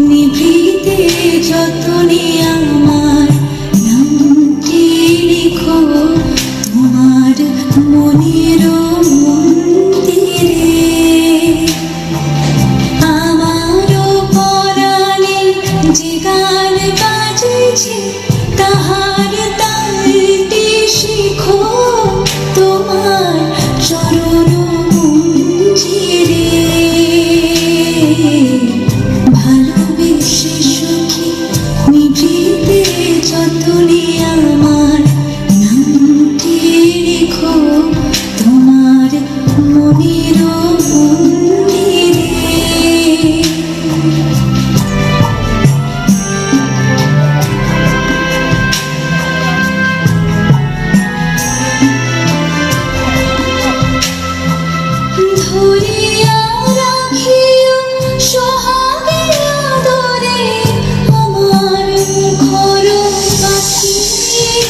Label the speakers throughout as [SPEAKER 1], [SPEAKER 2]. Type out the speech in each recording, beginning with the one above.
[SPEAKER 1] নিভৃতে যতনে আমার নামটি লিখো তোমার মনের মন্দিরে। আমারও পরাণে যে গান বাজেছে তাহার তালটি শিখো তোমার চরণ মঞ্জিরে। ভালোবেসে সুখী নিভৃতে যতনে আমার নামটি লিখো তোমার মনের মন্দিরে। ধরিয়া রাখিও সোহাগে আদরে আমার ঘর পাখি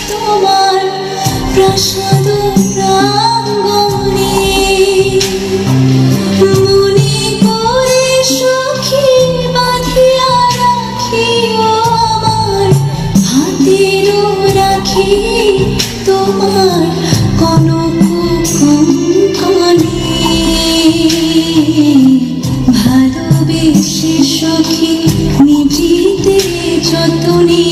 [SPEAKER 1] তোমার প্রাসাদ প্রাঙ্গণে। মনে করে সখী বাঁধিয়া রাখিও আমার হাতেরও রাখি তোমার কনক কঙ্কণে। ভালোবেসে সখী নিভৃতে যতনে